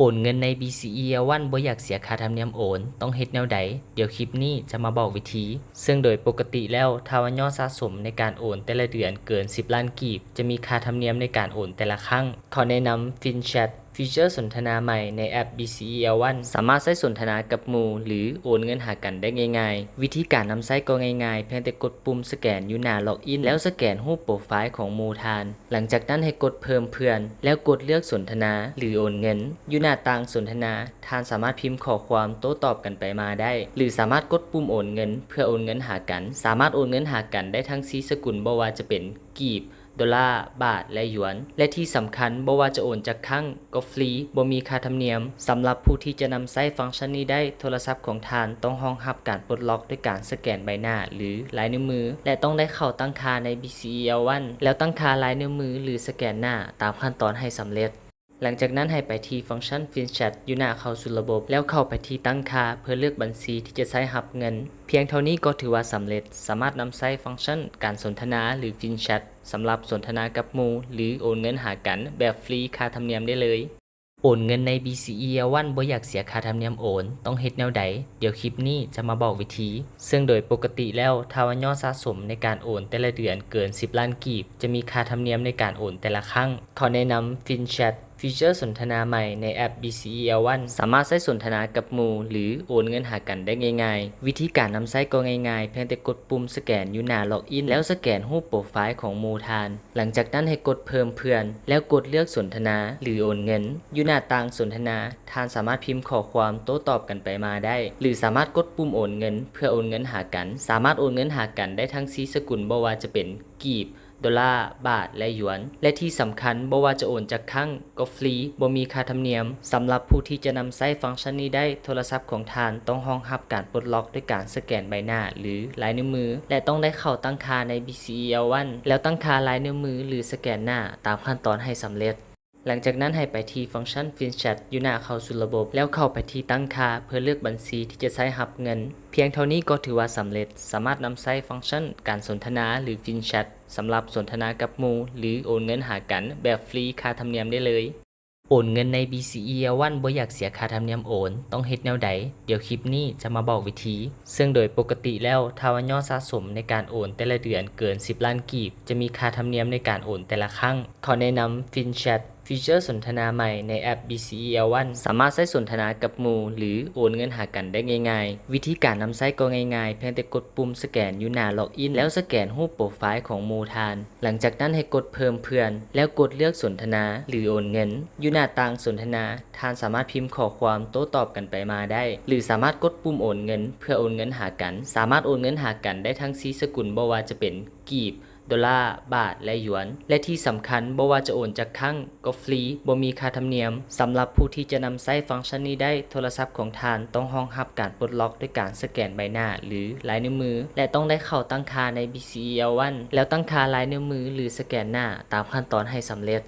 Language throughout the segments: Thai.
โอนเงินใน BCE วันบ่อยากเสียค่าธรรมเนียมโอนต้องเฮ็ดแนวใดเดี๋ยวคลิปนี้จะมาบอกวิธีซึ่งโดยปกติแล้วถ้าว่ายอดสะสมในการโอนแต่ละเดือนเกิน10ล้านกีบจะมีค่าธรรมเนียมในการโอนแต่ละครั้งขอแนะนำ FinChat ฟีเจอร์สนทนาใหม่ในแอป BCE วันสามารถใช้สนทนากับหมู่หรือโอนเงินหากันได้ง่ายๆวิธีการนำใช้ก็ง่ายๆเพียงแต่กดปุ่มสแกนอยู่หน้าล็อกอินแล้วสแกนรูปโปรไฟล์ของหมู่ทานหลังจากนั้นให้กดเพิ่มเพื่อนแล้วกดเลือกสนทนาหรือโอนเงินอยู่หน้าต่างสนทนาท่านสามารถพิมพ์ข้อความโต้ตอบกันไปมาได้หรือสามารถกดปุ่มโอนเงินเพื่อโอนเงินหากันสามารถโอนเงินหากันได้ทั้ง4สกุลบ่ว่าจะเป็นกีบดอลลาร์บาทและหยวนและที่สำคัญบ่ว่าจะโอนจากครั้งก็ฟรีบ่มีค่าธรรมเนียมสำหรับผู้ที่จะนำใช้ฟังก์ชันนี้ได้โทรศัพท์ของท่านต้องรองรับการปลดล็อกด้วยการสแกนใบหน้าหรือลายนิ้วมือและต้องได้เข้าตั้งค่าใน BCE วันแล้วตั้งค่าลายนิ้วมือหรือสแกนหน้าตามขั้นตอนให้สำเร็จหลังจากนั้นให้ไปที่ฟังก์ชัน FinChat อยู่หน้าเข้าสู่ระบบแล้วเข้าไปที่ตั้งค่าเพื่อเลือกบัญชีที่จะใช้รับเงินเพียงเท่านี้ก็ถือว่าสำเร็จสามารถนำใช้ฟังก์ชันการสนทนาหรือ FinChat สำหรับสนทนากับหมู่หรือโอนเงินหากันแบบฟรีค่าธรรมเนียมได้เลยโอนเงินใน BCE วันบ่อยากเสียค่าธรรมเนียมโอนต้องเฮ็ดแนวใดเดี๋ยวคลิปนี้จะมาบอกวิธีซึ่งโดยปกติแล้วถ้าว่ายอดสะสมในการโอนแต่ละเดือนเกิน10ล้านกีบจะมีค่าธรรมเนียมในการโอนแต่ละครั้งขอแนะนำ FinChatฟีเจอร์สนทนาใหม่ในแอป BCE วันสามารถใช้สนทนากับหมู่หรือโอนเงินหากันได้ง่ายๆวิธีการนำใช้ก็ง่ายๆเพียงแต่กดปุ่มสแกนอยู่หน้าล็อกอินแล้วสแกนรูปโปรไฟล์ของหมู่ทานหลังจากนั้นให้กดเพิ่มเพื่อนแล้วกดเลือกสนทนาหรือโอนเงินอยู่หน้าต่างสนทนาท่านสามารถพิมพ์ข้อความโต้ตอบกันไปมาได้หรือสามารถกดปุ่มโอนเงินเพื่อโอนเงินหากันสามารถโอนเงินหากันได้ทั้ง4สกุลบ่ว่าจะเป็นกีบดอลลาร์บาทและหยวนและที่สำคัญบ่ว่าจะโอนจากครั้งก็ฟรีบ่มีค่าธรรมเนียมสำหรับผู้ที่จะนำใช้ฟังก์ชันนี้ได้โทรศัพท์ของท่านต้องรองรับการปลดล็อกด้วยการสแกนใบหน้าหรือลายนิ้วมือและต้องได้เข้าตั้งค่าใน BCE วันแล้วตั้งค่าลายนิ้วมือหรือสแกนหน้าตามขั้นตอนให้สำเร็จหลังจากนั้นให้ไปที่ฟังก์ชัน FinChat อยู่หน้าเข้าสู่ระบบแล้วเข้าไปที่ตั้งค่าเพื่อเลือกบัญชีที่จะใช้รับเงินเพียงเท่านี้ก็ถือว่าสำเร็จสามารถนำใช้ฟังก์ชันการสนทนาหรือ FinChat สำหรับสนทนากับหมู่หรือโอนเงินหากันแบบฟรีค่าธรรมเนียมได้เลยโอนเงินใน BCE วันบ่อยากเสียค่าธรรมเนียมโอนต้องเฮ็ดแนวใดเดี๋ยวคลิปนี้จะมาบอกวิธีซึ่งโดยปกติแล้วถ้าว่ายอดสะสมในการโอนแต่ละเดือนเกิน10ล้านกีบจะมีค่าธรรมเนียมในการโอนแต่ละครั้งขอแนะนำ FinChatฟีเจอร์สนทนาใหม่ในแอป BCE วันสามารถใช้สนทนากับหมู่หรือโอนเงินหากันได้ง่ายๆวิธีการนำใช้ก็ง่ายๆเพียงแต่กดปุ่มสแกนอยู่หน้าล็อกอินแล้วสแกนรูปโปรไฟล์ของหมู่ทานหลังจากนั้นให้กดเพิ่มเพื่อนแล้วกดเลือกสนทนาหรือโอนเงินอยู่หน้าต่างสนทนาท่านสามารถพิมพ์ข้อความโต้ตอบกันไปมาได้หรือสามารถกดปุ่มโอนเงินเพื่อโอนเงินหากันสามารถโอนเงินหากันได้ทั้ง4สกุลบ่ว่าจะเป็นกีบดอลลาร์บาทและหยวนและที่สำคัญบ่ว่าจะโอนจากครั้งก็ฟรีบ่มีค่าธรรมเนียมสำหรับผู้ที่จะนำใช้ฟังก์ชันนี้ได้โทรศัพท์ของท่านต้องรองรับการปลดล็อกด้วยการสแกนใบหน้าหรือลายนิ้วมือและต้องได้เข้าตั้งค่าใน BCE วันแล้วตั้งค่าลายนิ้วมือหรือสแกนหน้าตามขั้นตอนให้สำเร็จ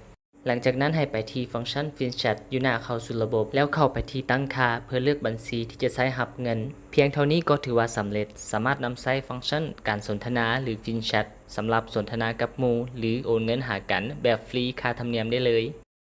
หลังจากนั้นให้ไปที่ฟังก์ชัน FinChat อยู่หน้าเข้าสู่ระบบแล้วเข้าไปที่ตั้งค่าเพื่อเลือกบัญชีที่จะใช้รับเงินเพียงเท่านี้ก็ถือว่าสำเร็จสามารถนำใช้ฟังก์ชันการสนทนาหรือ FinChat สำหรับสนทนากับหมู่หรือโอนเงินหากันแบบฟรีค่าธรรมเนียมได้เลย